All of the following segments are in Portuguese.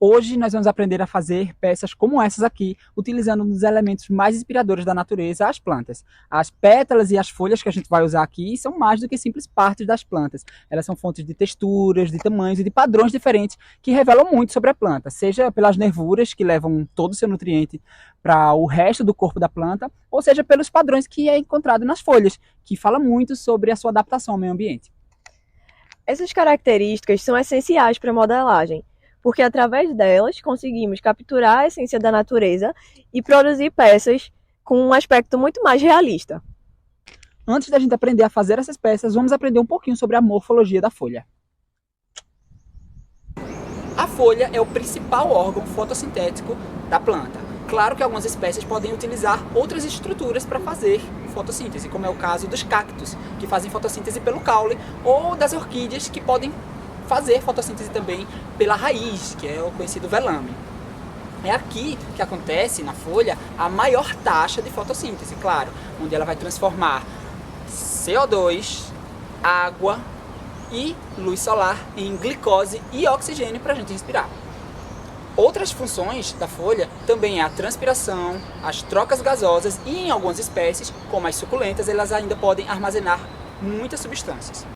Hoje nós vamos aprender a fazer peças como essas aqui, utilizando um dos elementos mais inspiradores da natureza, as plantas. As pétalas e as folhas que a gente vai usar aqui são mais do que simples partes das plantas. Elas são fontes de texturas, de tamanhos e de padrões diferentes que revelam muito sobre a planta, seja pelas nervuras que levam todo o seu nutriente para o resto do corpo da planta, ou seja pelos padrões que é encontrado nas folhas, que fala muito sobre a sua adaptação ao meio ambiente. Essas características são essenciais para a modelagem, porque através delas conseguimos capturar a essência da natureza e produzir peças com um aspecto muito mais realista. Antes da gente aprender a fazer essas peças, vamos aprender um pouquinho sobre a morfologia da folha. A folha é o principal órgão fotossintético da planta. Claro que algumas espécies podem utilizar outras estruturas para fazer fotossíntese, como é o caso dos cactos, que fazem fotossíntese pelo caule, ou das orquídeas, que podem fazer fotossíntese também pela raiz, que é o conhecido velame. É aqui que acontece, na folha, a maior taxa de fotossíntese, claro, onde ela vai transformar CO2, água e luz solar em glicose e oxigênio para a gente respirar. Outras funções da folha também é a transpiração, as trocas gasosas e, em algumas espécies, como as suculentas, elas ainda podem armazenar muitas substâncias.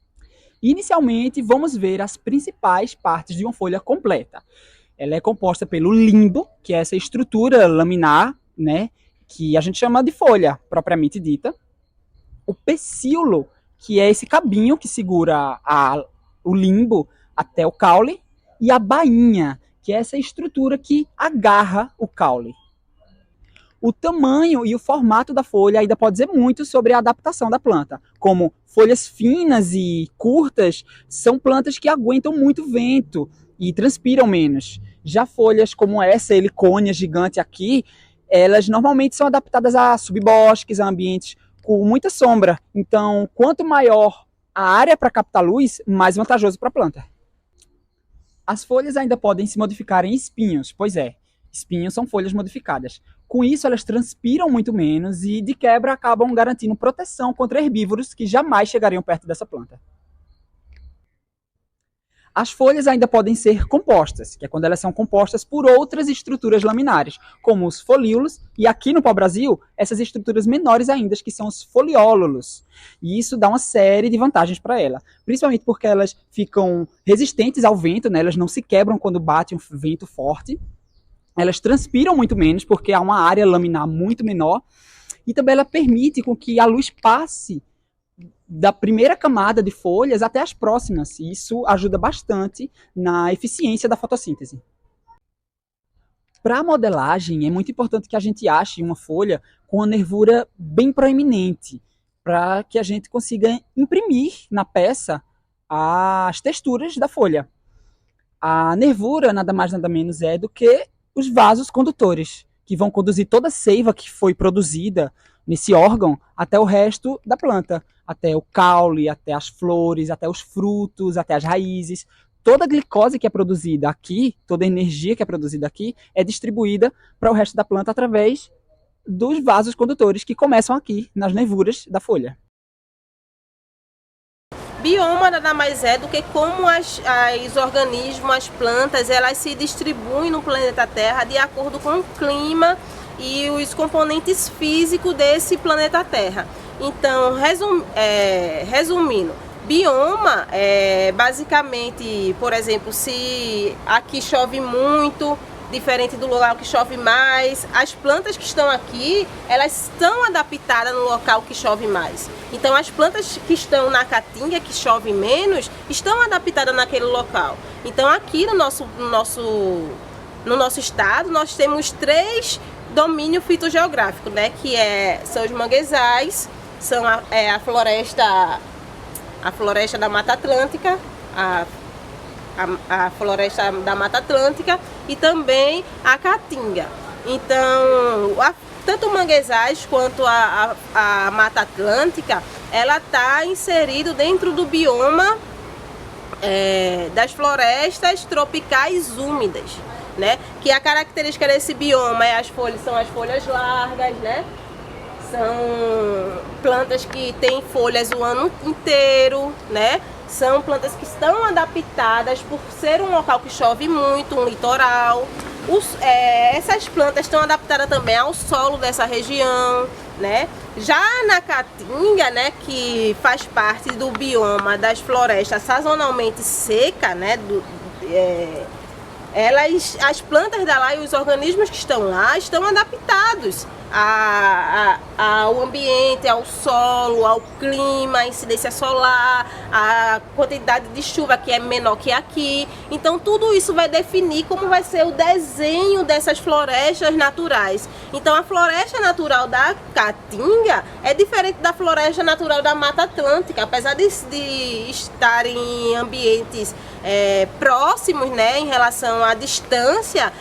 Inicialmente, vamos ver as principais partes de uma folha completa. Ela é composta pelo limbo, que é essa estrutura laminar, né, que a gente chama de folha, propriamente dita. O pecíolo, que é esse cabinho que segura o limbo até o caule. E a bainha, que é essa estrutura que agarra o caule. O tamanho e o formato da folha ainda pode dizer muito sobre a adaptação da planta, como folhas finas e curtas são plantas que aguentam muito vento e transpiram menos. Já folhas como essa helicônia gigante aqui, elas normalmente são adaptadas a subbosques, a ambientes com muita sombra. Então, quanto maior a área para captar luz, mais vantajoso para a planta. As folhas ainda podem se modificar em espinhos, pois é, espinhos são folhas modificadas. Com isso, elas transpiram muito menos e, de quebra, acabam garantindo proteção contra herbívoros que jamais chegariam perto dessa planta. As folhas ainda podem ser compostas, que é quando elas são compostas por outras estruturas laminares, como os folíolos, e aqui no pau-brasil, essas estruturas menores ainda, que são os foliólulos. E isso dá uma série de vantagens para ela, principalmente porque elas ficam resistentes ao vento, né? Elas não se quebram quando bate um vento forte. Elas transpiram muito menos, porque há uma área laminar muito menor, e também ela permite com que a luz passe da primeira camada de folhas até as próximas. E isso ajuda bastante na eficiência da fotossíntese. Para a modelagem, é muito importante que a gente ache uma folha com uma nervura bem proeminente, para que a gente consiga imprimir na peça as texturas da folha. A nervura nada mais nada menos é do que os vasos condutores, que vão conduzir toda a seiva que foi produzida nesse órgão até o resto da planta, até o caule, até as flores, até os frutos, até as raízes. Toda a glicose que é produzida aqui, toda a energia que é produzida aqui, é distribuída para o resto da planta através dos vasos condutores que começam aqui, nas nervuras da folha. Bioma nada mais é do que como os organismos, as plantas, elas se distribuem no planeta Terra de acordo com o clima e os componentes físicos desse planeta Terra. Então, resumindo, bioma é basicamente, por exemplo, se aqui chove muito, diferente do local que chove mais, as plantas que estão aqui, elas estão adaptadas no local que chove mais. Então as plantas que estão na caatinga, que chove menos, estão adaptadas naquele local. Então aqui no nosso estado, nós temos 3 domínios fitogeográficos, né? Que são os manguezais, são a floresta da Mata Atlântica, a floresta da Mata Atlântica e também a caatinga. Então, tanto o manguezais quanto a Mata Atlântica, ela está inserido dentro do bioma das florestas tropicais úmidas, né? Que a característica desse bioma são as folhas largas, né? São plantas que têm folhas o ano inteiro, né? São plantas que estão adaptadas por ser um local que chove muito, um litoral. Essas plantas estão adaptadas também ao solo dessa região, né? Já na caatinga, né, que faz parte do bioma das florestas sazonalmente seca, né, as plantas da lá e os organismos que estão lá estão adaptados ao ambiente, ao solo, ao clima, à incidência solar, à quantidade de chuva que é menor que aqui. Então tudo isso vai definir como vai ser o desenho dessas florestas naturais. Então a floresta natural da Caatinga é diferente da floresta natural da Mata Atlântica, apesar de estar em ambientes próximos, né, em relação à distância.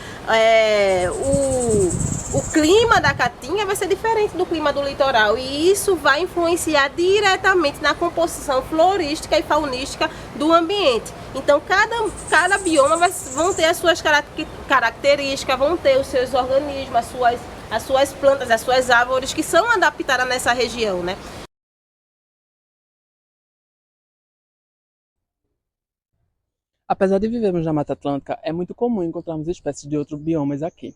O clima da Caatinga vai ser diferente do clima do litoral e isso vai influenciar diretamente na composição florística e faunística do ambiente. Então cada bioma vão ter as suas características, vão ter os seus organismos, as suas plantas, as suas árvores que são adaptadas nessa região, né? Apesar de vivermos na Mata Atlântica, é muito comum encontrarmos espécies de outros biomas aqui.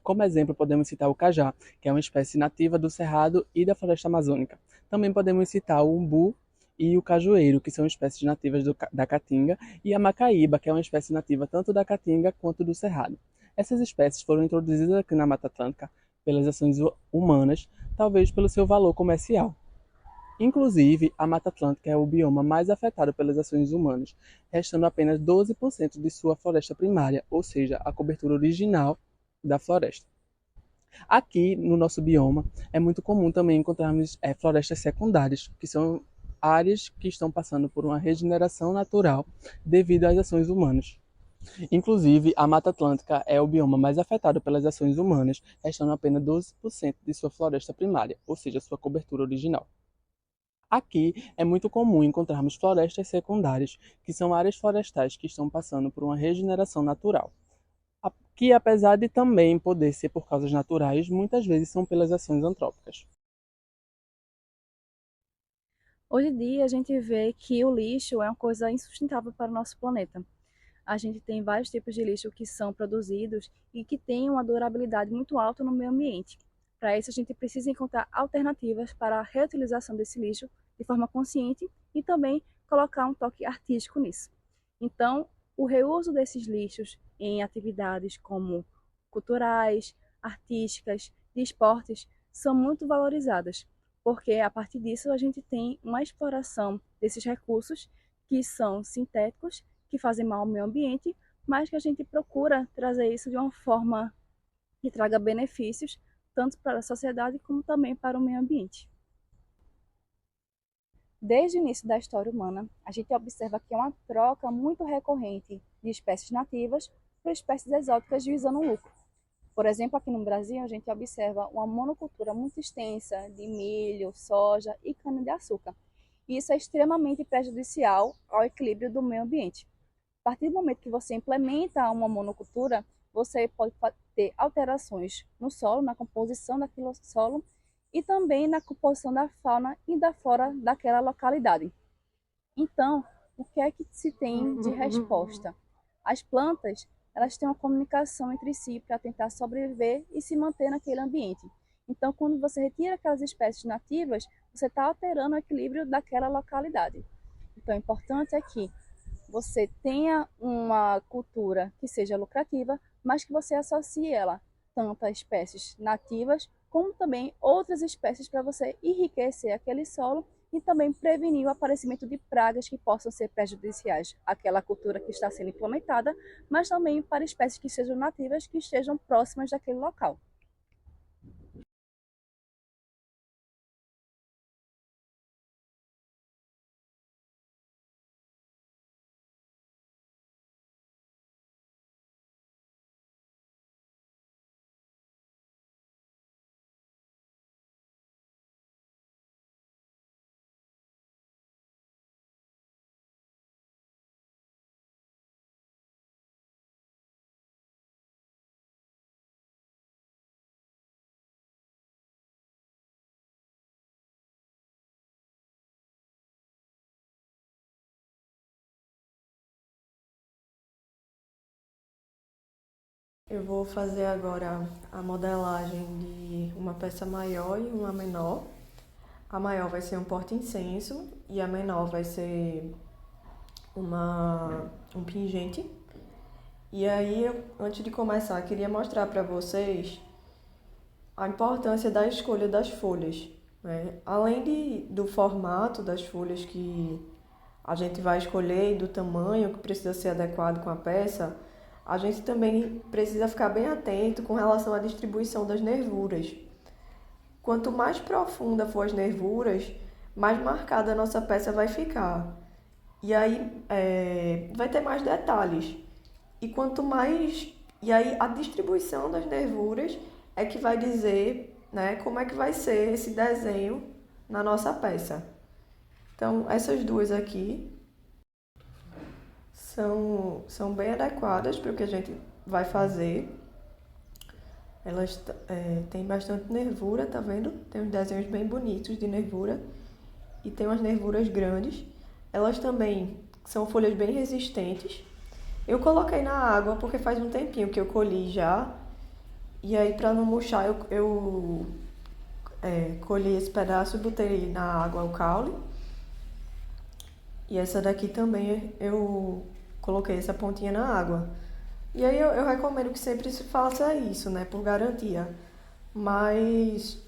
Como exemplo, podemos citar o cajá, que é uma espécie nativa do Cerrado e da Floresta Amazônica. Também podemos citar o umbu e o cajueiro, que são espécies nativas da Caatinga, e a macaíba, que é uma espécie nativa tanto da Caatinga quanto do Cerrado. Essas espécies foram introduzidas aqui na Mata Atlântica pelas ações humanas, talvez pelo seu valor comercial. Inclusive, a Mata Atlântica é o bioma mais afetado pelas ações humanas, restando apenas 12% de sua floresta primária, ou seja, a cobertura original da floresta. Aqui, no nosso bioma, é muito comum também encontrarmos florestas secundárias, que são áreas que estão passando por uma regeneração natural devido às ações humanas. Inclusive, a Mata Atlântica é o bioma mais afetado pelas ações humanas, restando apenas 12% de sua floresta primária, ou seja, sua cobertura original. Aqui é muito comum encontrarmos florestas secundárias, que são áreas florestais que estão passando por uma regeneração natural, que apesar de também poder ser por causas naturais, muitas vezes são pelas ações antrópicas. Hoje em dia, a gente vê que o lixo é uma coisa insustentável para o nosso planeta. A gente tem vários tipos de lixo que são produzidos e que têm uma durabilidade muito alta no meio ambiente. Para isso, a gente precisa encontrar alternativas para a reutilização desse lixo de forma consciente e também colocar um toque artístico nisso. Então, o reuso desses lixos em atividades como culturais, artísticas, de esportes, são muito valorizadas, porque a partir disso a gente tem uma exploração desses recursos que são sintéticos, que fazem mal ao meio ambiente, mas que a gente procura trazer isso de uma forma que traga benefícios tanto para a sociedade como também para o meio ambiente. Desde o início da história humana, a gente observa que é uma troca muito recorrente de espécies nativas por espécies exóticas visando o lucro. Por exemplo, aqui no Brasil, a gente observa uma monocultura muito extensa de milho, soja e cana-de-açúcar. E isso é extremamente prejudicial ao equilíbrio do meio ambiente. A partir do momento que você implementa uma monocultura, você pode ter alterações no solo, na composição daquele solo e também na composição da fauna e da flora daquela localidade. Então, o que é que se tem de resposta? As plantas, elas têm uma comunicação entre si para tentar sobreviver e se manter naquele ambiente. Então, quando você retira aquelas espécies nativas, você está alterando o equilíbrio daquela localidade. Então, o importante é que você tenha uma cultura que seja lucrativa, mas que você associe ela tanto a espécies nativas, como também outras espécies para você enriquecer aquele solo e também prevenir o aparecimento de pragas que possam ser prejudiciais àquela cultura que está sendo implementada, mas também para espécies que sejam nativas, que estejam próximas daquele local. Eu vou fazer agora a modelagem de uma peça maior e uma menor. A maior vai ser um porta-incenso e a menor vai ser um pingente. E aí, antes de começar, eu queria mostrar para vocês a importância da escolha das folhas, né? Além do formato das folhas que a gente vai escolher e do tamanho que precisa ser adequado com a peça, a gente também precisa ficar bem atento com relação à distribuição das nervuras. Quanto mais profunda for as nervuras, mais marcada a nossa peça vai ficar. E aí vai ter mais detalhes. E aí a distribuição das nervuras é que vai dizer, né, como é que vai ser esse desenho na nossa peça. Então, essas duas aqui são bem adequadas para o que a gente vai fazer. Elas têm bastante nervura, tá vendo? Tem uns desenhos bem bonitos de nervura e tem umas nervuras grandes. Elas também são folhas bem resistentes. Eu coloquei na água porque faz um tempinho que eu colhi já. E aí, para não murchar, eu colhi esse pedaço e botei na água o caule. E essa daqui também eu coloquei essa pontinha na água. E aí eu recomendo que sempre se faça isso, né, por garantia. Mas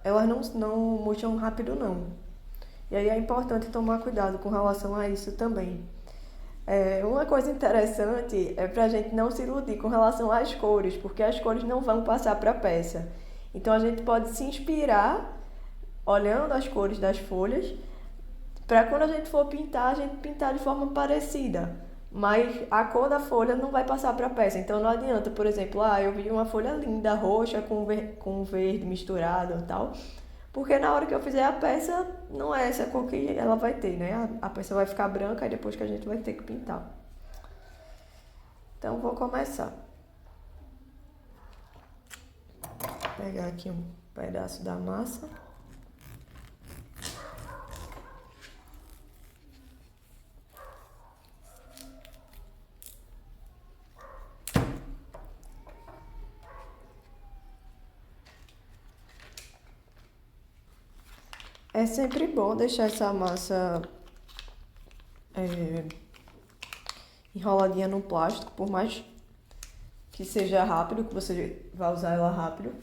elas não murcham rápido, não. E aí é importante tomar cuidado com relação a isso também. Uma coisa interessante é para a gente não se iludir com relação às cores, porque as cores não vão passar para a peça. Então a gente pode se inspirar olhando as cores das folhas, para quando a gente for pintar, a gente pintar de forma parecida. Mas a cor da folha não vai passar para a peça. Então não adianta, por exemplo, eu vi uma folha linda, roxa com verde misturado e tal. Porque na hora que eu fizer a peça, não é essa cor que ela vai ter, né? A peça vai ficar branca e depois que a gente vai ter que pintar. Então vou começar. Vou pegar aqui um pedaço da massa. É sempre bom deixar essa massa enroladinha no plástico, por mais que seja rápido, que você vá usar ela rápido.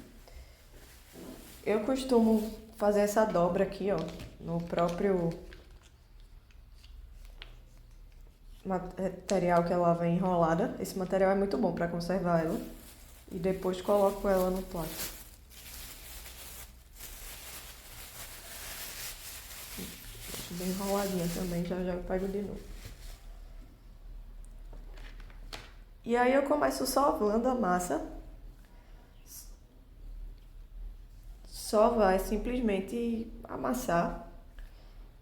Eu costumo fazer essa dobra aqui, ó, no próprio material que ela vem enrolada. Esse material é muito bom para conservar ela. E depois coloco ela no plástico. Bem enroladinha também, já eu pego de novo. E aí eu começo sovando a massa. Sovar é simplesmente amassar,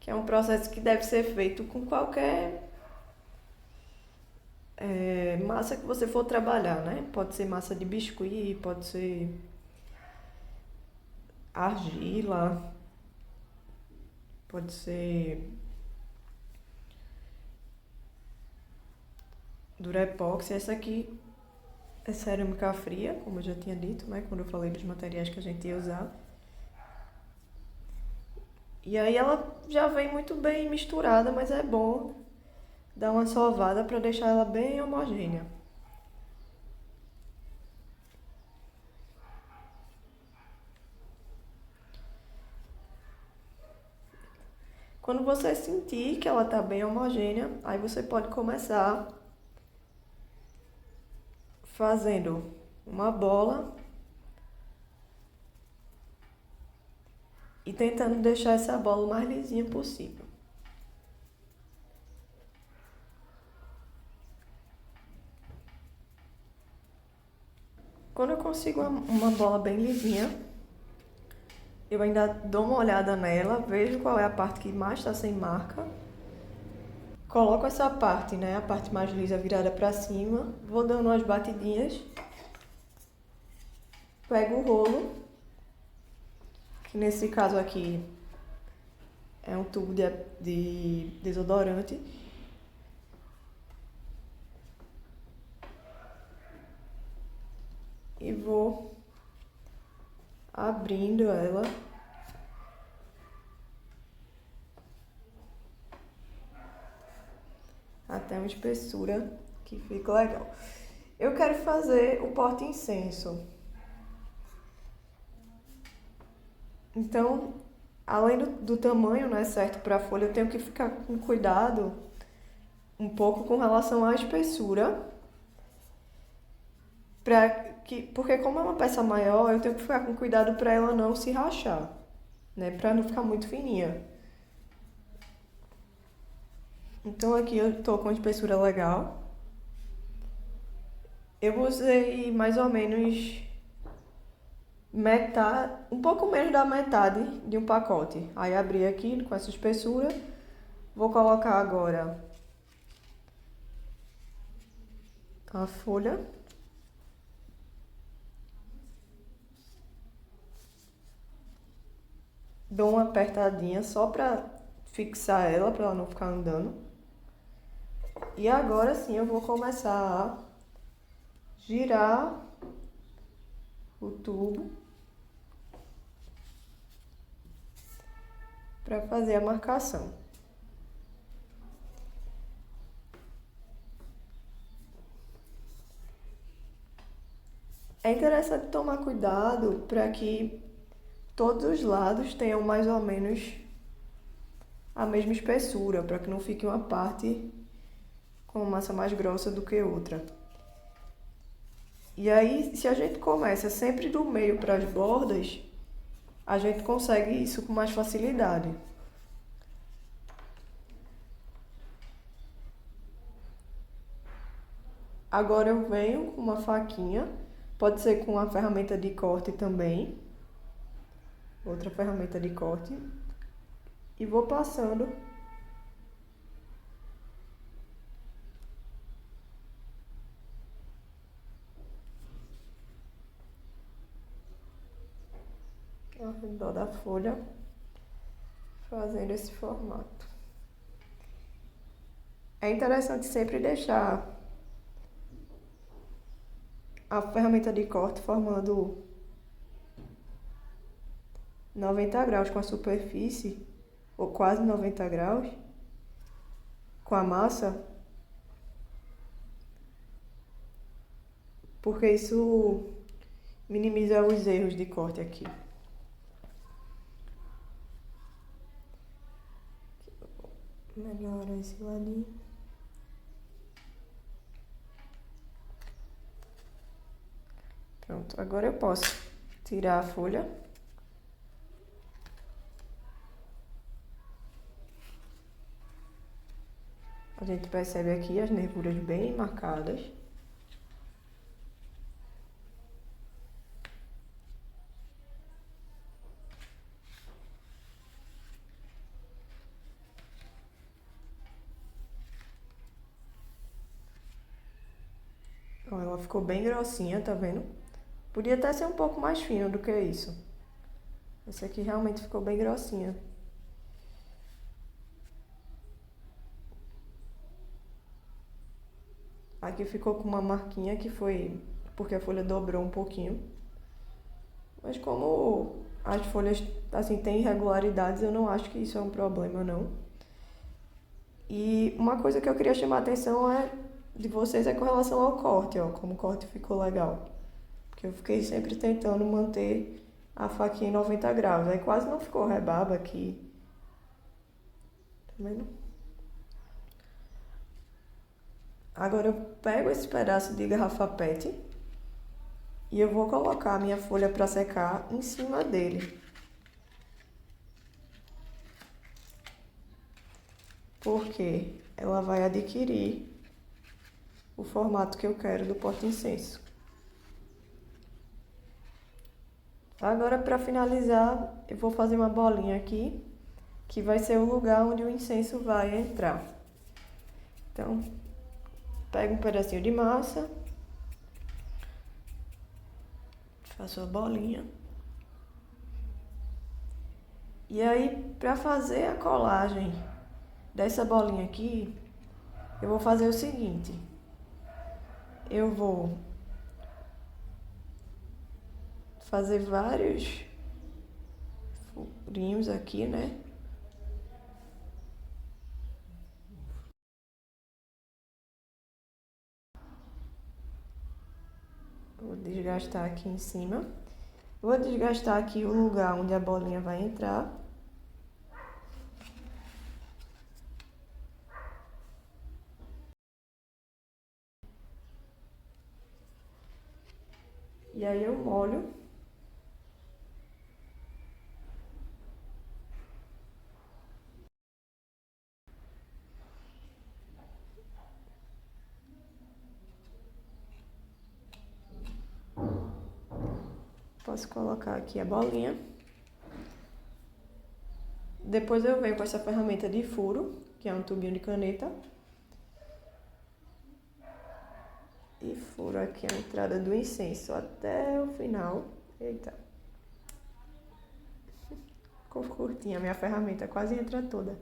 que é um processo que deve ser feito com qualquer massa que você for trabalhar, né? Pode ser massa de biscuit, pode ser argila, pode ser durepoxi. Essa aqui é cerâmica fria, como eu já tinha dito, né? Quando eu falei dos materiais que a gente ia usar. E aí ela já vem muito bem misturada, mas é bom dar uma sovada para deixar ela bem homogênea. Quando você sentir que ela está bem homogênea, aí você pode começar fazendo uma bola e tentando deixar essa bola o mais lisinha possível. Quando eu consigo uma bola bem lisinha, eu ainda dou uma olhada nela, vejo qual é a parte que mais está sem marca. Coloco essa parte, né, a parte mais lisa virada para cima, vou dando umas batidinhas. Pego o rolo, que nesse caso aqui é um tubo de desodorante. vou abrindo ela. Até uma espessura que fica legal. Eu quero fazer o porta-incenso. Então, além do tamanho, né, certo para a folha, eu tenho que ficar com cuidado um pouco com relação à espessura. Porque como é uma peça maior, eu tenho que ficar com cuidado para ela não se rachar, né, para não ficar muito fininha. Então aqui eu tô com uma espessura legal. Eu usei mais ou menos metade, um pouco menos da metade de um pacote. Aí abri aqui com essa espessura. Vou colocar agora a folha. Dou uma apertadinha só pra fixar ela, pra ela não ficar andando. E agora sim eu vou começar a girar o tubo para fazer a marcação. É interessante tomar cuidado para que todos os lados tenham mais ou menos a mesma espessura, para que não fique uma parte com massa mais grossa do que outra. E aí, se a gente começa sempre do meio para as bordas, a gente consegue isso com mais facilidade. Agora eu venho com uma faquinha, pode ser com uma ferramenta de corte também, outra ferramenta de corte, e vou passando ao redor da folha, fazendo esse formato. É interessante sempre deixar a ferramenta de corte formando 90 graus com a superfície, ou quase 90 graus, com a massa, porque isso minimiza os erros de corte aqui. Melhora esse ladinho. Pronto, agora eu posso tirar a folha. A gente percebe aqui as nervuras bem marcadas. Ó, ela ficou bem grossinha, tá vendo? Podia até ser um pouco mais fino do que isso. Essa aqui realmente ficou bem grossinha. Aqui ficou com uma marquinha que foi porque a folha dobrou um pouquinho. Mas como as folhas assim têm irregularidades, eu não acho que isso é um problema, não. E uma coisa que eu queria chamar a atenção de vocês é com relação ao corte, ó, como o corte ficou legal. Porque eu fiquei sempre tentando manter a faquinha em 90 graus. Aí quase não ficou rebaba aqui. Tá vendo? Agora eu pego esse pedaço de garrafa PET e eu vou colocar a minha folha para secar em cima dele. Porque ela vai adquirir o formato que eu quero do porta-incenso. Agora, para finalizar, eu vou fazer uma bolinha aqui, que vai ser o lugar onde o incenso vai entrar. Então, pego um pedacinho de massa, faço a bolinha. E aí, para fazer a colagem dessa bolinha aqui, eu vou fazer o seguinte. Eu vou fazer vários furinhos aqui, né? Vou desgastar aqui em cima. Vou desgastar aqui o lugar onde a bolinha vai entrar. E aí eu molho. Posso colocar aqui a bolinha. Depois eu venho com essa ferramenta de furo, que é um tubinho de caneta. E furo aqui a entrada do incenso até o final. Eita. Ficou curtinha a minha ferramenta, quase entra toda.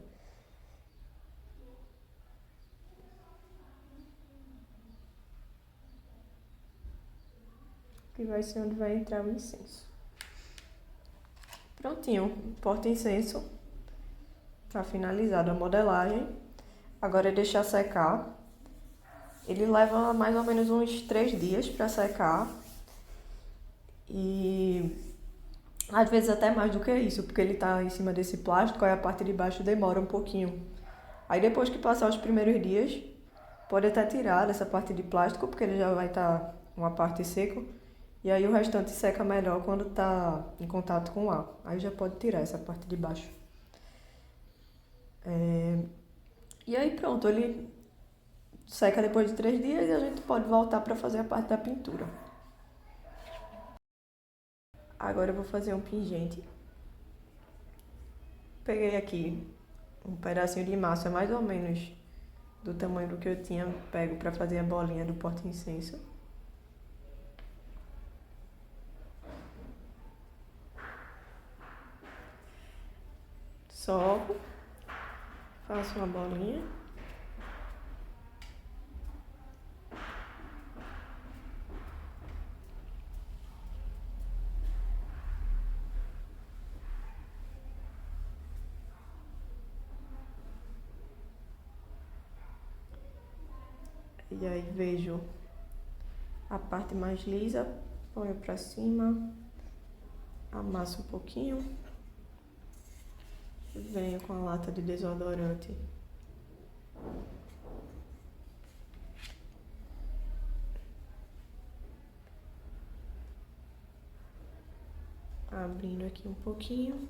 Que vai ser onde vai entrar o incenso. Prontinho, porta-incenso. Tá finalizada a modelagem. Agora é deixar secar. Ele leva mais ou menos uns 3 dias para secar. E às vezes até mais do que isso, porque ele tá em cima desse plástico, aí a parte de baixo demora um pouquinho. Aí depois que passar os primeiros dias, pode até tirar essa parte de plástico, porque ele já vai estar uma parte seco. E aí o restante seca melhor quando tá em contato com o ar. Aí já pode tirar essa parte de baixo. E aí pronto, ele seca depois de 3 dias e a gente pode voltar para fazer a parte da pintura. Agora eu vou fazer um pingente. Peguei aqui um pedacinho de massa mais ou menos do tamanho do que eu tinha pego para fazer a bolinha do porta-incenso. Soco, faço uma bolinha. E aí vejo a parte mais lisa, ponho pra cima, amasso um pouquinho. Venho com a lata de desodorante. Abrindo aqui um pouquinho.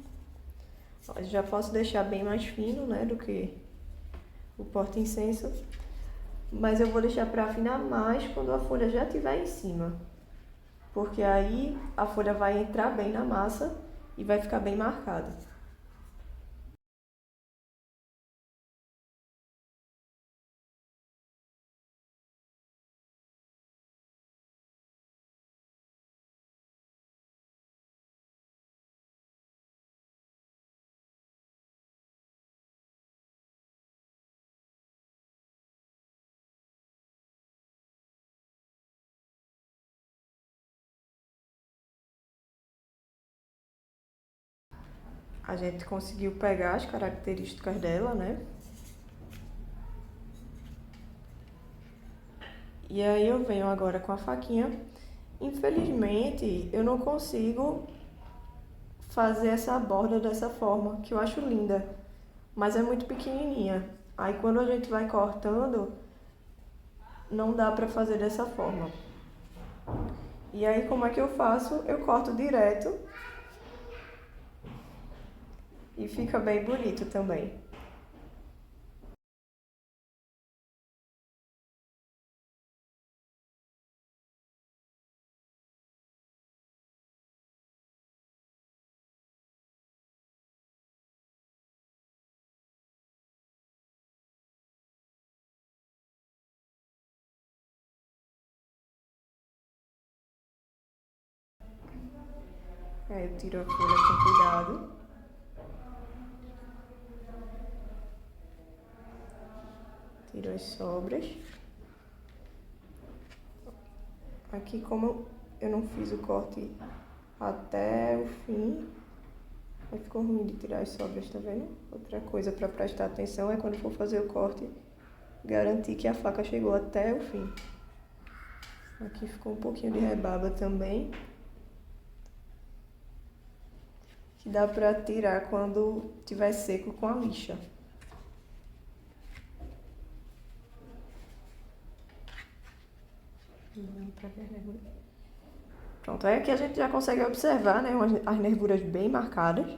Ó, já posso deixar bem mais fino, né, do que o porta-incenso. Mas eu vou deixar para afinar mais quando a folha já estiver em cima. Porque aí a folha vai entrar bem na massa e vai ficar bem marcada. A gente conseguiu pegar as características dela, né? E aí eu venho agora com a faquinha. Infelizmente, eu não consigo fazer essa borda dessa forma, que eu acho linda, mas é muito pequenininha. Aí quando a gente vai cortando, não dá pra fazer dessa forma. E aí como é que eu faço? Eu corto direto. E fica bem bonito também. Aí eu tiro a folha com cuidado. Tiro as sobras. Aqui, como eu não fiz o corte até o fim. Aí ficou ruim de tirar as sobras, tá vendo? Outra coisa para prestar atenção é quando for fazer o corte, garantir que a faca chegou até o fim. Aqui ficou um pouquinho de rebaba também, que dá pra tirar quando tiver seco com a lixa. Pronto, aí aqui a gente já consegue observar, né, as nervuras bem marcadas.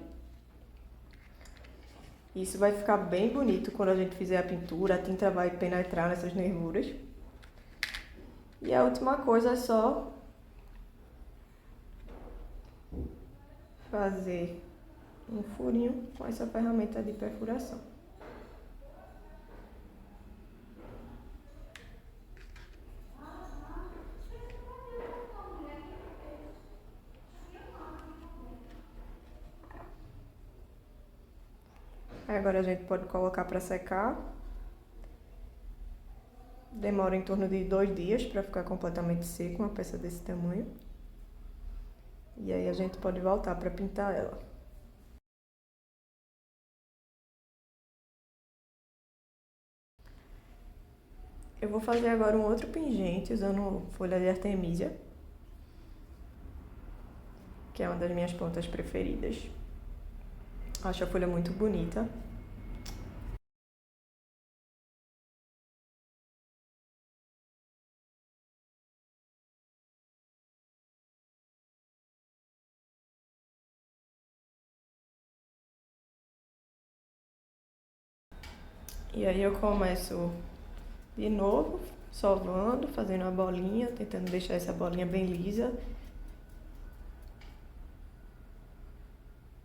Isso vai ficar bem bonito quando a gente fizer a pintura, a tinta vai penetrar nessas nervuras. E a última coisa é só fazer um furinho com essa ferramenta de perfuração. Aí agora a gente pode colocar para secar. Demora em torno de 2 dias para ficar completamente seco uma peça desse tamanho. E aí a gente pode voltar para pintar ela. Eu vou fazer agora um outro pingente usando folha de artemisia, que é uma das minhas plantas preferidas. Acho a folha muito bonita. E aí eu começo de novo, sovando, fazendo a bolinha, tentando deixar essa bolinha bem lisa.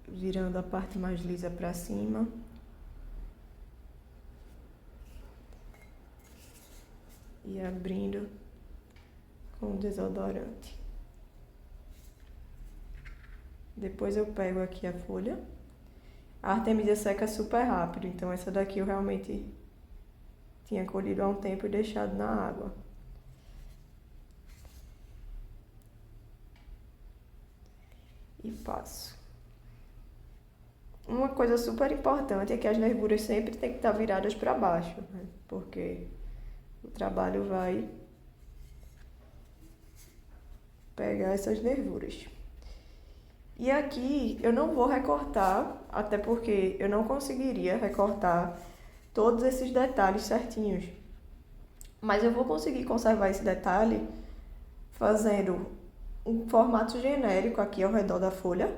Virando a parte mais lisa para cima. E abrindo com o desodorante. Depois eu pego aqui a folha. A artemisia seca super rápido, então essa daqui eu realmente tinha colhido há um tempo e deixado na água. E passo. Uma coisa super importante é que as nervuras sempre têm que estar viradas para baixo, né? Porque o trabalho vai pegar essas nervuras. E aqui eu não vou recortar, até porque eu não conseguiria recortar todos esses detalhes certinhos. Mas eu vou conseguir conservar esse detalhe fazendo um formato genérico aqui ao redor da folha,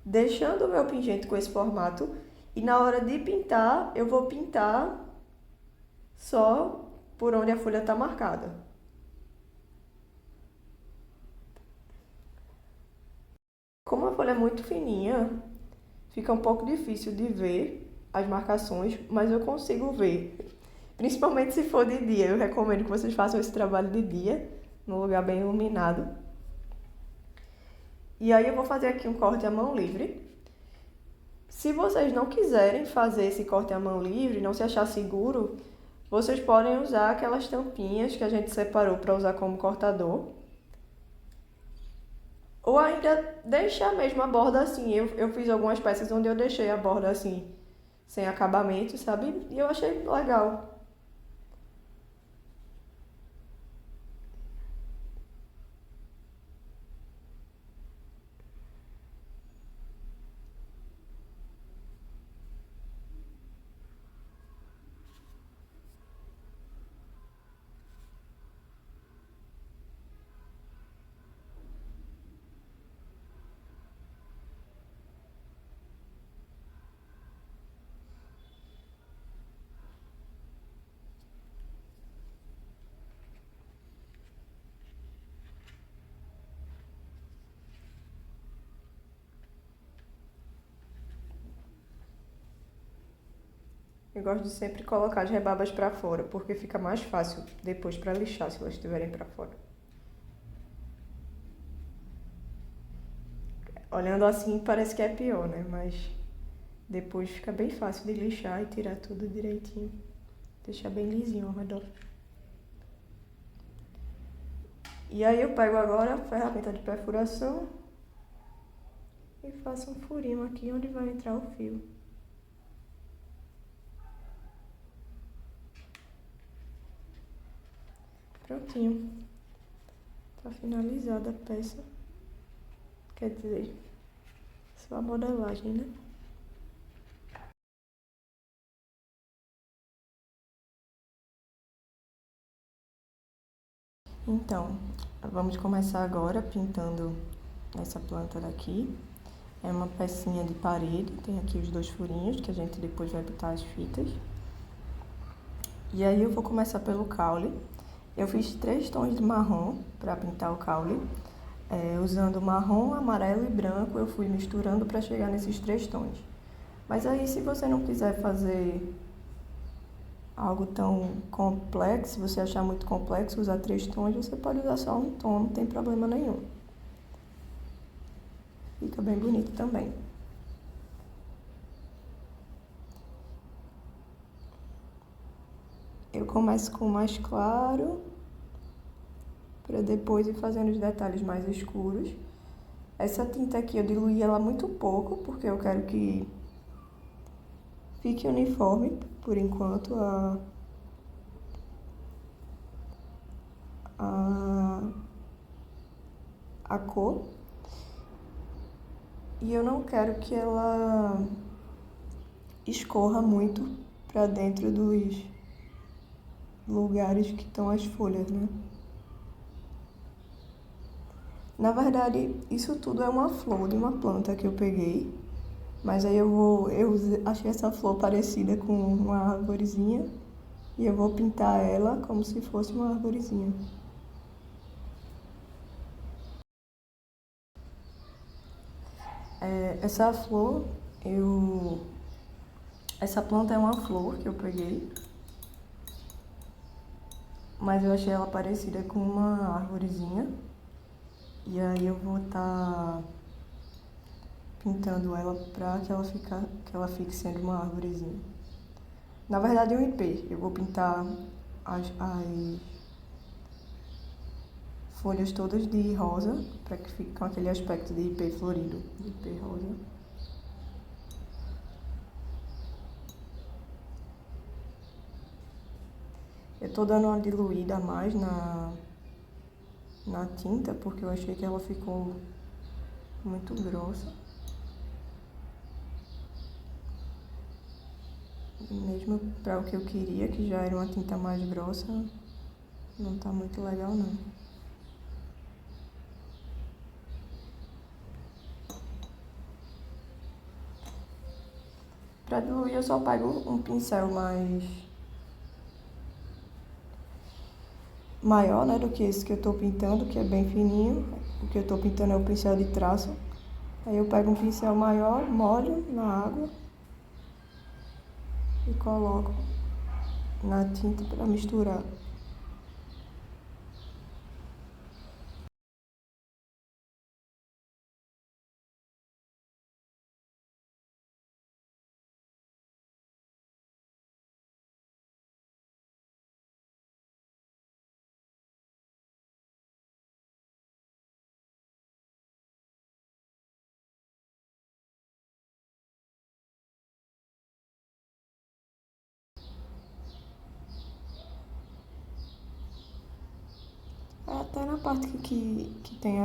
deixando o meu pingente com esse formato, e na hora de pintar, eu vou pintar só por onde a folha está marcada. Como a folha é muito fininha, fica um pouco difícil de ver as marcações, mas eu consigo ver. Principalmente se for de dia, eu recomendo que vocês façam esse trabalho de dia, num lugar bem iluminado. E aí eu vou fazer aqui um corte à mão livre. Se vocês não quiserem fazer esse corte à mão livre, não se achar seguro, vocês podem usar aquelas tampinhas que a gente separou para usar como cortador. Ou ainda deixar mesmo a borda assim. Eu fiz algumas peças onde eu deixei a borda assim, sem acabamento, sabe? E eu achei legal. Eu gosto de sempre colocar as rebabas para fora, porque fica mais fácil depois para lixar se elas estiverem para fora. Olhando assim parece que é pior, né? Mas depois fica bem fácil de lixar e tirar tudo direitinho. Deixar bem lisinho ao redor. E aí eu pego agora a ferramenta de perfuração e faço um furinho aqui onde vai entrar o fio. Prontinho. Tá finalizada a peça. Quer dizer, só a modelagem, né? Então, vamos começar agora pintando essa planta daqui. É uma pecinha de parede, tem aqui os 2 furinhos que a gente depois vai botar as fitas. E aí eu vou começar pelo caule. Eu fiz 3 tons de marrom para pintar o caule. Usando marrom, amarelo e branco, eu fui misturando para chegar nesses 3 tons. Mas aí, se você não quiser fazer algo tão complexo, se você achar muito complexo usar 3 tons, você pode usar só um tom, não tem problema nenhum. Fica bem bonito também. Eu começo com o mais claro, para depois ir fazendo os detalhes mais escuros. Essa tinta aqui eu diluí ela muito pouco, porque eu quero que fique uniforme, por enquanto, a cor. E eu não quero que ela escorra muito para dentro dos lugares que estão as folhas, né? Na verdade, isso tudo é uma flor de uma planta que eu peguei. Mas aí eu achei essa flor parecida com uma arvorezinha e eu vou pintar ela como se fosse uma arvorezinha. Essa flor, essa planta é uma flor que eu peguei, mas eu achei ela parecida com uma arvorezinha. E aí eu vou estar pintando ela para que ela fique sendo uma arvorezinha. Na verdade é um ipê. Eu vou pintar as folhas todas de rosa, para que fique com aquele aspecto de ipê florido, de ipê rosa. Eu tô dando uma diluída a mais na tinta, porque eu achei que ela ficou muito grossa. Mesmo para o que eu queria, que já era uma tinta mais grossa, não tá muito legal não. Para diluir eu só pego um pincel maior, né, do que esse que eu tô pintando, que é bem fininho. O que eu tô pintando é o pincel de traço. Aí eu pego um pincel maior, molho na água e coloco na tinta para misturar. Até na parte que tem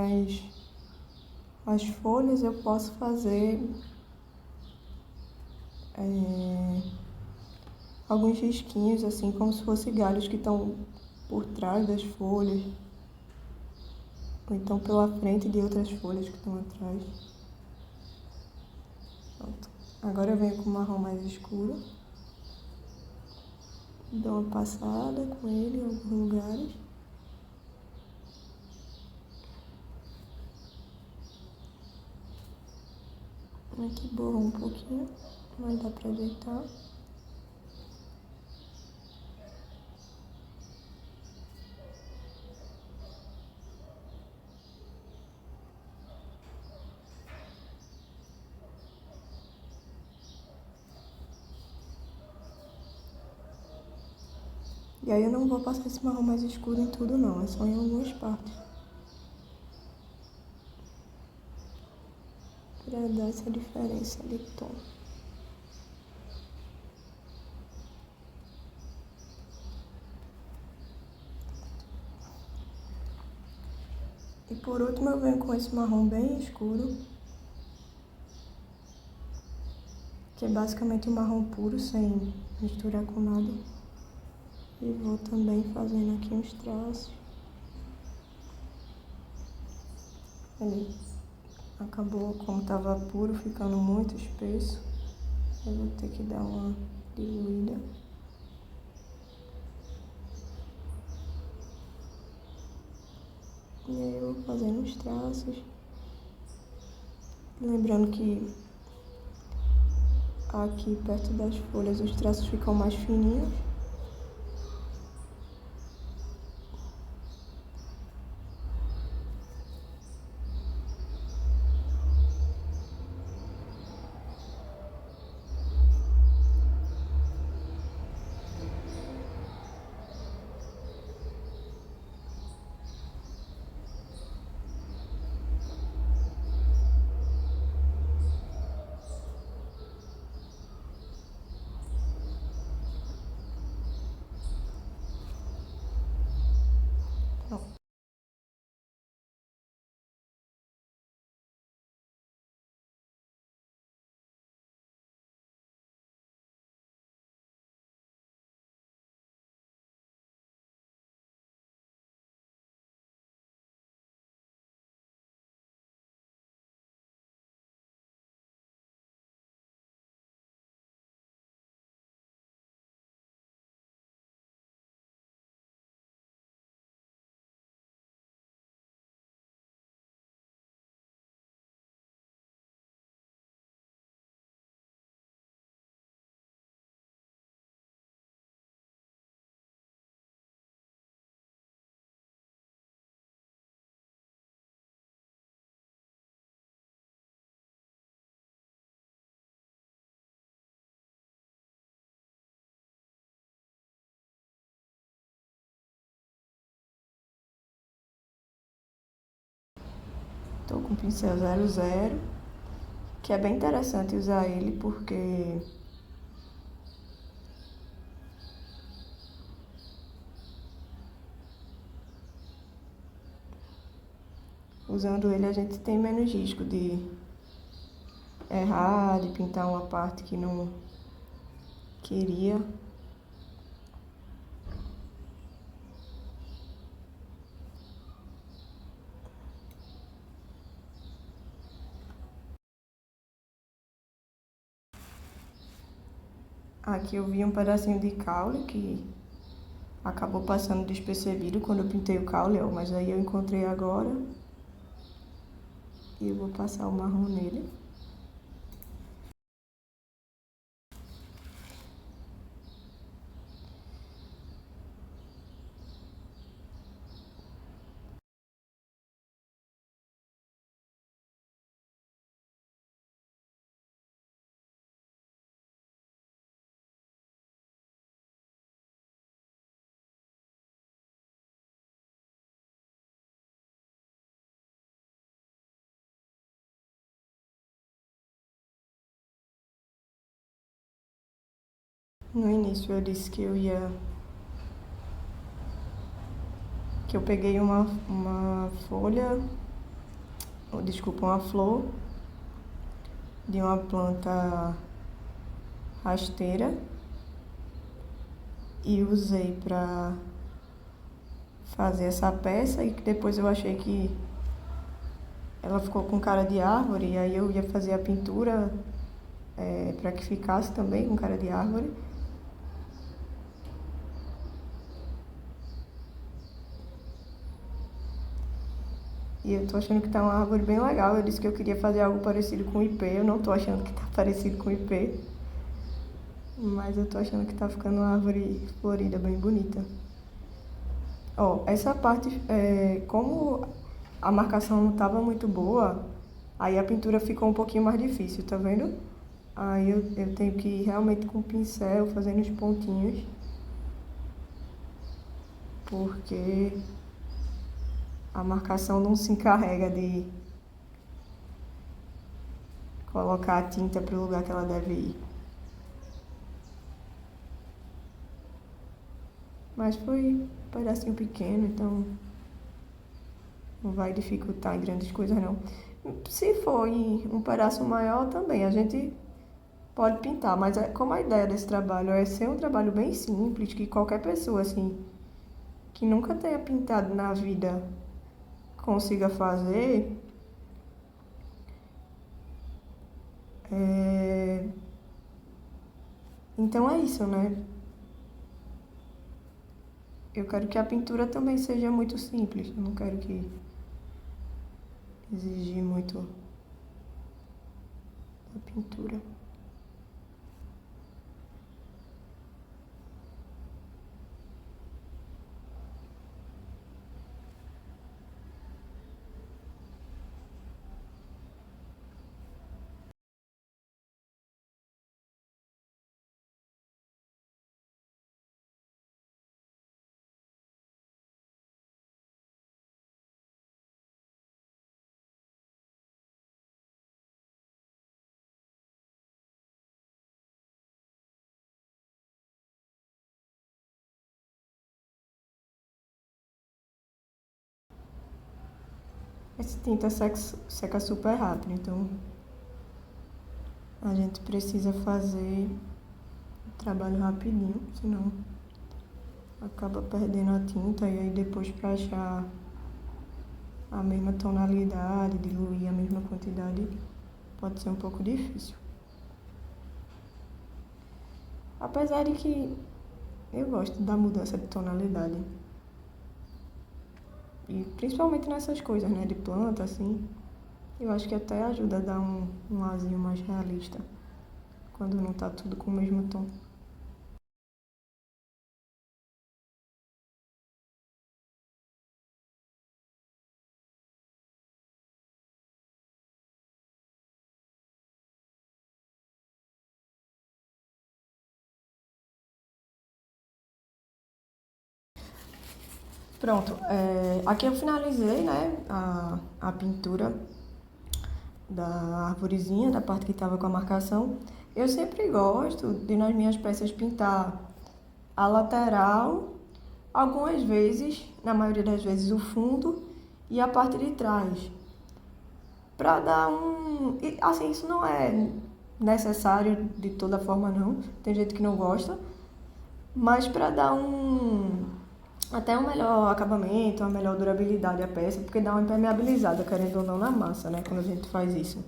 as folhas eu posso fazer alguns risquinhos, assim, como se fossem galhos que estão por trás das folhas, ou então pela frente de outras folhas que estão atrás. Pronto. Agora eu venho com o marrom mais escuro, dou uma passada com ele em alguns lugares. Aqui borrou um pouquinho, mas dá pra ajeitar. E aí eu não vou passar esse marrom mais escuro em tudo não, é só em algumas partes. Pra para dar essa diferença de tom. E por último eu venho com esse marrom bem escuro, que é basicamente um marrom puro, sem misturar com nada. E vou também fazendo aqui uns traços. Ele acabou, como estava puro, ficando muito espesso. Eu vou ter que dar uma diluída. E aí eu vou fazendo os traços. Lembrando que aqui perto das folhas os traços ficam mais fininhos. Estou com o pincel 00, que é bem interessante usar ele porque usando ele a gente tem menos risco de errar, de pintar uma parte que não queria. Aqui eu vi um pedacinho de caule que acabou passando despercebido quando eu pintei o caule, mas aí eu encontrei agora e eu vou passar o marrom nele. No início eu disse que eu peguei uma folha, ou desculpa, uma flor de uma planta rasteira e usei para fazer essa peça e que depois eu achei que ela ficou com cara de árvore e aí eu ia fazer a pintura para que ficasse também com cara de árvore. E eu tô achando que tá uma árvore bem legal. Eu disse que eu queria fazer algo parecido com ipê. Eu não tô achando que tá parecido com ipê. Mas eu tô achando que tá ficando uma árvore florida bem bonita. Ó, essa parte, como a marcação não tava muito boa, aí a pintura ficou um pouquinho mais difícil, tá vendo? Aí eu tenho que ir realmente com o pincel, fazendo os pontinhos. Porque a marcação não se encarrega colocar a tinta para o lugar que ela deve ir. Mas foi um pedacinho pequeno, então não vai dificultar em grandes coisas não. Se for em um pedaço maior também, a gente pode pintar, mas como a ideia desse trabalho é ser um trabalho bem simples, que qualquer pessoa assim que nunca tenha pintado na vida consiga fazer, então é isso, né? Eu quero que a pintura também seja muito simples, eu não quero que exigir muito da pintura. Essa tinta seca super rápido, então a gente precisa fazer o trabalho rapidinho, senão acaba perdendo a tinta e aí depois para achar a mesma tonalidade, diluir a mesma quantidade, pode ser um pouco difícil. Apesar de que eu gosto da mudança de tonalidade. E principalmente nessas coisas, né, de planta, assim, eu acho que até ajuda a dar um arzinho mais realista, quando não tá tudo com o mesmo tom. Pronto, aqui eu finalizei, né, a pintura da arvorezinha, da parte que estava com a marcação. Eu sempre gosto de, nas minhas peças, pintar a lateral, algumas vezes, na maioria das vezes, o fundo e a parte de trás. Para dar assim, isso não é necessário de toda forma, não. Tem gente que não gosta. Mas para dar até um melhor acabamento, uma melhor durabilidade à peça, porque dá uma impermeabilizada, querendo ou não, na massa, né, quando a gente faz isso.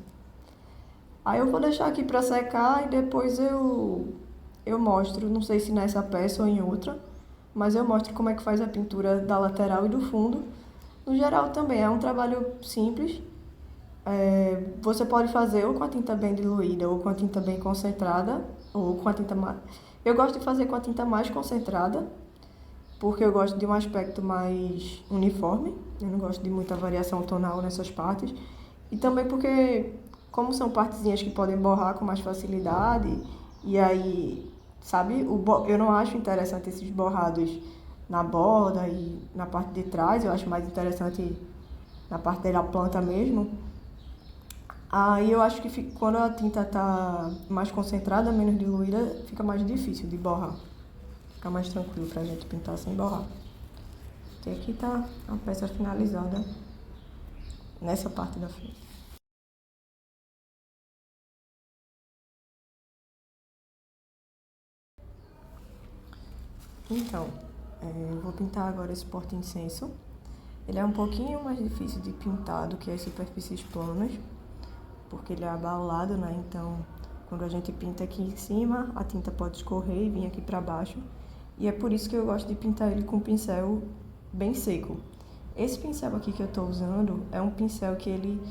Aí eu vou deixar aqui para secar e depois eu mostro, não sei se nessa peça ou em outra, mas eu mostro como é que faz a pintura da lateral e do fundo. No geral também é um trabalho simples. Você pode fazer ou com a tinta bem diluída ou com a tinta bem concentrada, ou com a tinta mais... Eu gosto de fazer com a tinta mais concentrada, porque eu gosto de um aspecto mais uniforme, eu não gosto de muita variação tonal nessas partes, e também porque, como são partezinhas que podem borrar com mais facilidade, e aí, sabe, eu não acho interessante esses borrados na borda e na parte de trás, eu acho mais interessante na parte da planta mesmo. Aí eu acho que quando a tinta tá mais concentrada, menos diluída, fica mais difícil de borrar. Fica mais tranquilo pra gente pintar sem borrar. E aqui tá a peça finalizada nessa parte da frente. Então, eu vou pintar agora esse porta-incenso. Ele é um pouquinho mais difícil de pintar do que as superfícies planas, porque ele é abaulado, né? Então, quando a gente pinta aqui em cima, a tinta pode escorrer e vir aqui pra baixo. E é por isso que eu gosto de pintar ele com um pincel bem seco. Esse pincel aqui que eu tô usando é um pincel que ele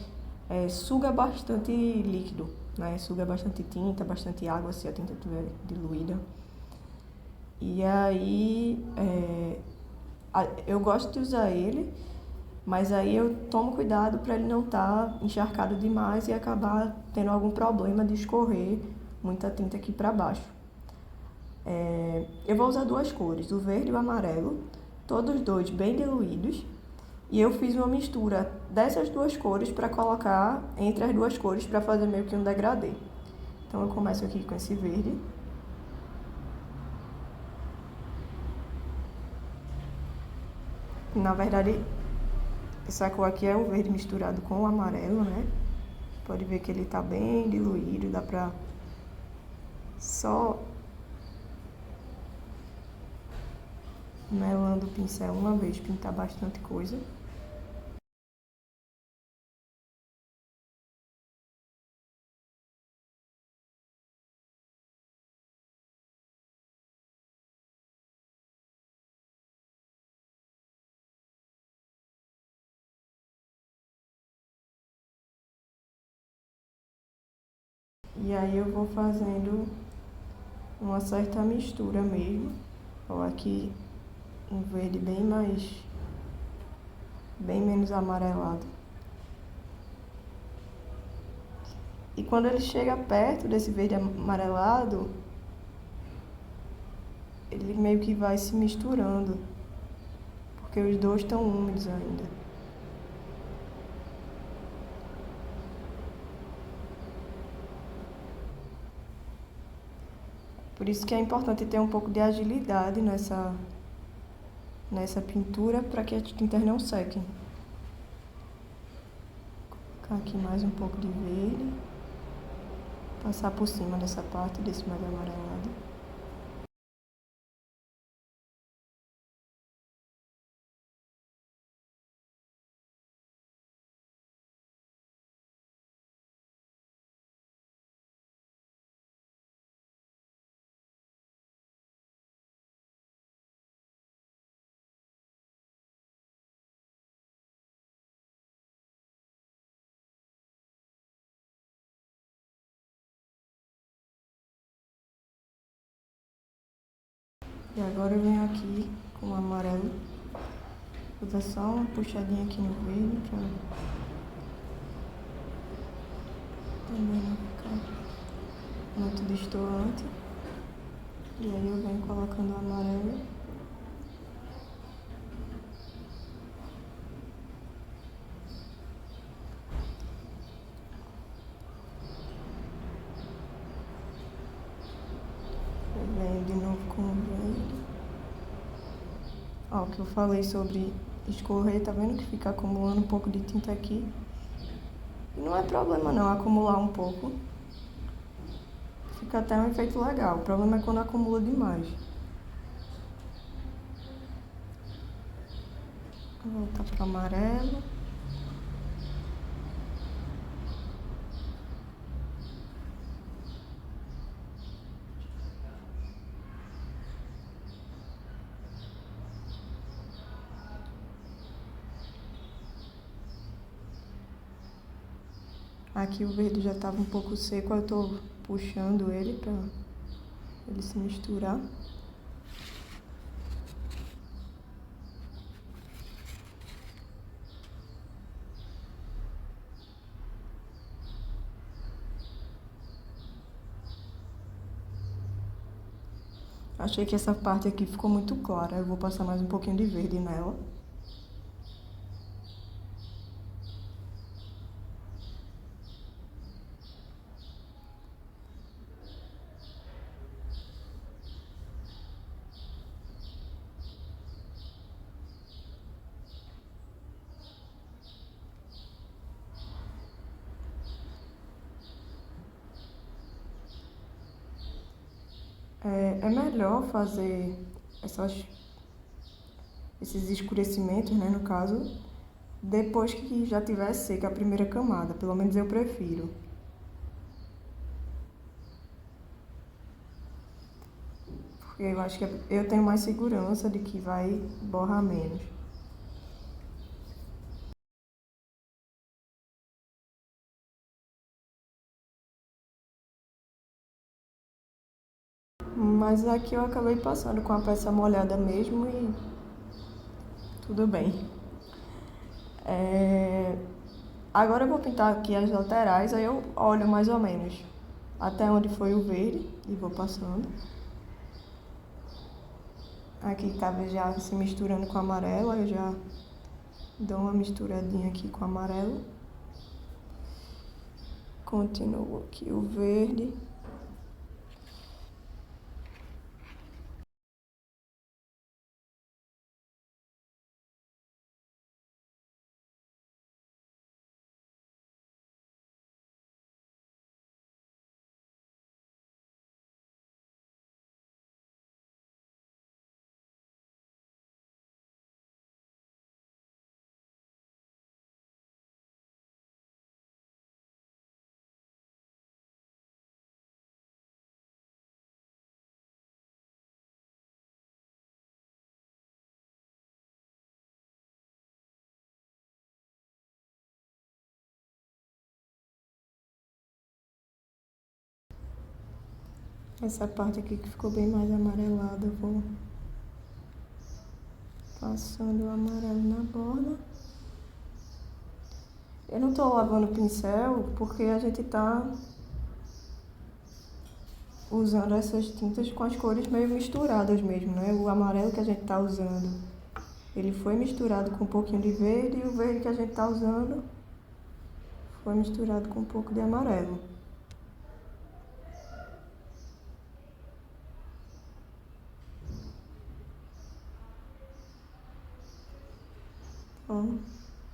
suga bastante líquido, né? Suga bastante tinta, bastante água, se a tinta estiver diluída. E aí, eu gosto de usar ele, mas aí eu tomo cuidado para ele não estar encharcado demais e acabar tendo algum problema de escorrer muita tinta aqui para baixo. Eu vou usar duas cores, o verde e o amarelo, todos dois bem diluídos. E eu fiz uma mistura dessas duas cores para colocar entre as duas cores para fazer meio que um degradê. Então eu começo aqui com esse verde. Na verdade, essa cor aqui é o verde misturado com o amarelo, né? Pode ver que ele tá bem diluído, dá pra só melando o pincel uma vez, pintar bastante coisa. E aí eu vou fazendo uma certa mistura mesmo. Ó, aqui um verde bem menos amarelado. E quando ele chega perto desse verde amarelado, ele meio que vai se misturando, porque os dois estão úmidos ainda. Por isso que é importante ter um pouco de agilidade nessa pintura para que as tintas não sequem. Vou colocar aqui mais um pouco de verde, passar por cima dessa parte desse mais amarelado. E agora eu venho aqui com o amarelo, vou dar só uma puxadinha aqui no verde pra também não ficar muito destoante. E aí eu venho colocando o amarelo. Eu venho de novo com o verde. Ó, o que eu falei sobre escorrer, tá vendo que fica acumulando um pouco de tinta aqui? E não é problema não acumular um pouco. Fica até um efeito legal. O problema é quando acumula demais. Vou voltar para o amarelo. Aqui o verde já estava um pouco seco, eu estou puxando ele para ele se misturar. Achei que essa parte aqui ficou muito clara, eu vou passar mais um pouquinho de verde nela. É melhor fazer esses escurecimentos, né, no caso, depois que já tiver seca a primeira camada, pelo menos eu prefiro. Porque eu acho que eu tenho mais segurança de que vai borrar menos. Mas aqui eu acabei passando com a peça molhada mesmo e tudo bem. Agora eu vou pintar aqui as laterais, aí eu olho mais ou menos até onde foi o verde e vou passando. Aqui estava já se misturando com o amarelo, eu já Dou uma misturadinha aqui com o amarelo. Continuo aqui o verde. Essa parte aqui que ficou bem mais amarelada, eu vou passando o amarelo na borda. Eu não tô lavando o pincel porque a gente tá usando essas tintas com as cores meio misturadas mesmo, né? O amarelo que a gente tá usando, ele foi misturado com um pouquinho de verde, e o verde que a gente tá usando foi misturado com um pouco de amarelo. Então,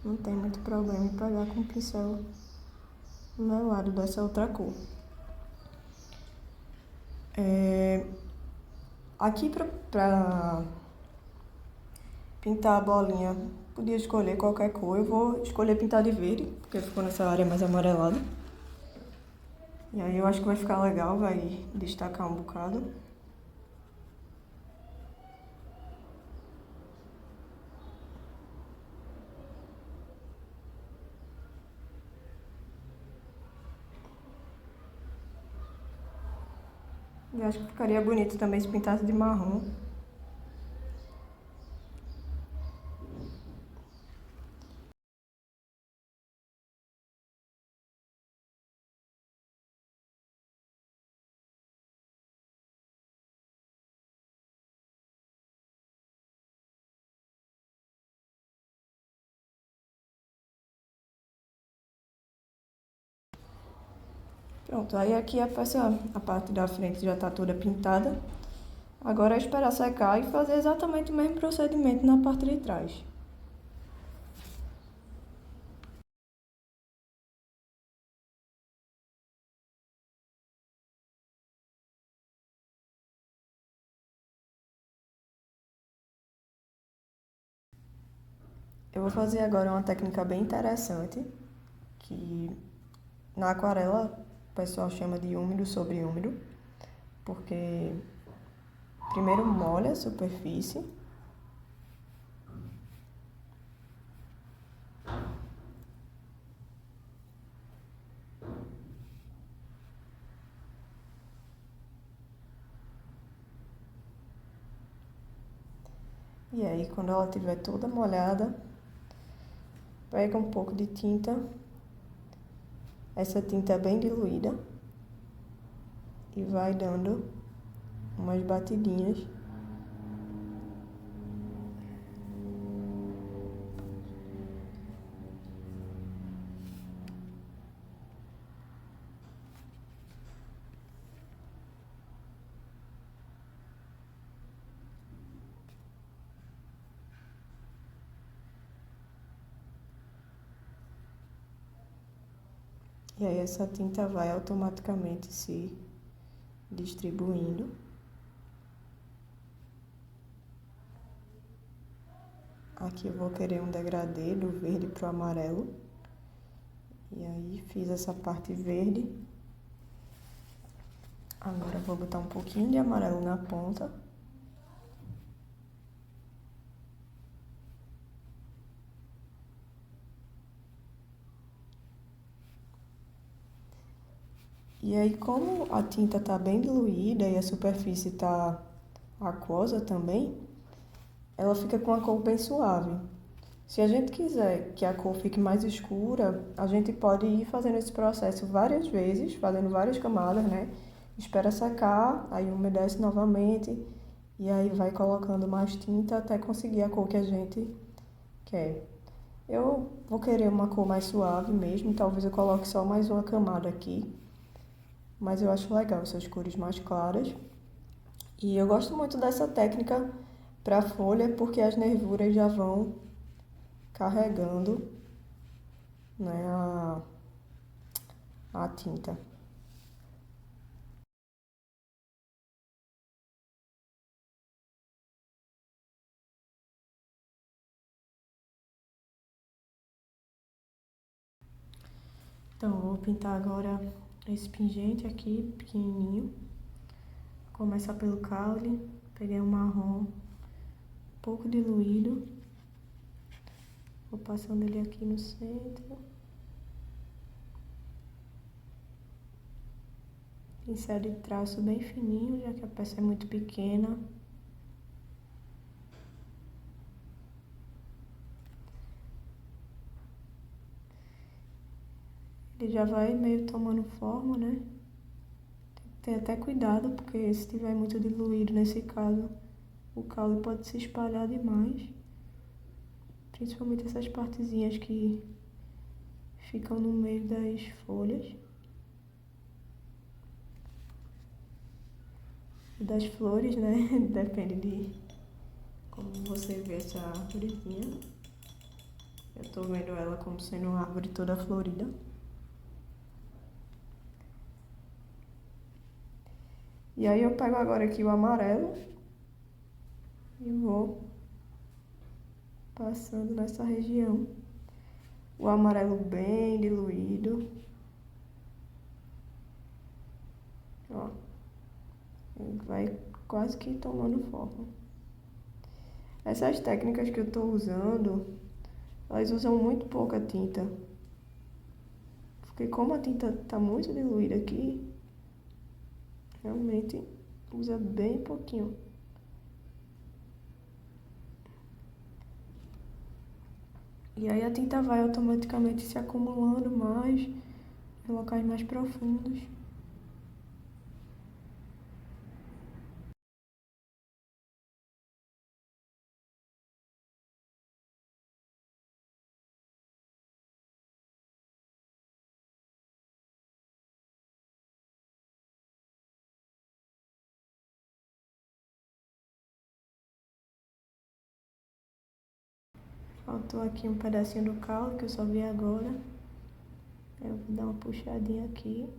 não tem muito problema em pegar com o pincel melado dessa outra cor. Aqui pra pintar a bolinha, podia escolher qualquer cor. Eu vou escolher pintar de verde, porque ficou nessa área mais amarelada. E aí eu acho que vai ficar legal, vai destacar um bocado. Eu acho que ficaria bonito também se pintasse de marrom. Pronto, aí aqui a parte da frente já tá toda pintada. Agora é esperar secar e fazer exatamente o mesmo procedimento na parte de trás. Eu vou fazer agora uma técnica bem interessante, que na aquarela o pessoal chama de úmido sobre úmido, porque primeiro molha a superfície, e aí quando ela estiver toda molhada, pega um pouco de tinta, essa tinta é bem diluída, e vai dando umas batidinhas. E aí essa tinta vai automaticamente se distribuindo. Aqui eu vou querer um degradê do verde pro amarelo. E aí fiz essa parte verde. Agora eu vou botar um pouquinho de amarelo na ponta. E aí, como a tinta tá bem diluída e a superfície tá aquosa também, ela fica com a cor bem suave. Se a gente quiser que a cor fique mais escura, a gente pode ir fazendo esse processo várias vezes, fazendo várias camadas, né? Espera secar, aí umedece novamente e aí vai colocando mais tinta até conseguir a cor que a gente quer. Eu vou querer uma cor mais suave mesmo, talvez eu coloque só mais uma camada aqui. Mas eu acho legal essas cores mais claras. E eu gosto muito dessa técnica para folha porque as nervuras já vão carregando, né, a tinta. Então, eu vou pintar agora esse pingente aqui, pequenininho. Vou começar pelo caule, peguei um marrom um pouco diluído. Vou passando ele aqui no centro. Pincel de traço bem fininho, já que a peça é muito pequena. Ele já vai meio tomando forma, né? Tem que ter até cuidado, porque se tiver muito diluído nesse caso, o caule pode se espalhar demais. Principalmente essas partezinhas que ficam no meio das folhas. E das flores, né? Depende de como você vê essa árvorezinha. Eu tô vendo ela como sendo uma árvore toda florida. E aí eu pego agora aqui o amarelo e vou passando nessa região. O amarelo bem diluído. Ó, ele vai quase que tomando forma. Essas técnicas que eu tô usando, elas usam muito pouca tinta. Porque como a tinta tá muito diluída aqui, realmente usa bem pouquinho. E aí a tinta vai automaticamente se acumulando mais em locais mais profundos. Faltou aqui um pedacinho do caule que eu só vi agora. Eu vou dar uma puxadinha aqui.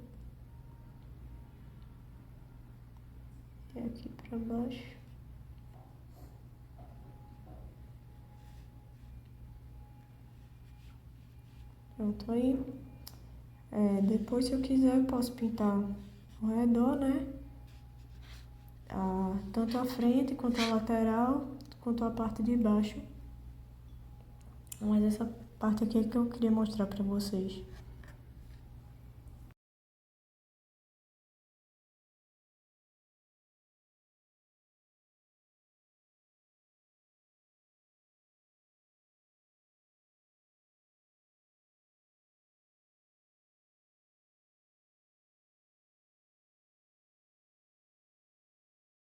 E aqui pra baixo. Pronto, aí. Depois, se eu quiser, eu posso pintar ao redor, né? Tanto a frente, quanto a lateral, quanto a parte de baixo. Mas essa parte aqui é que eu queria mostrar pra vocês.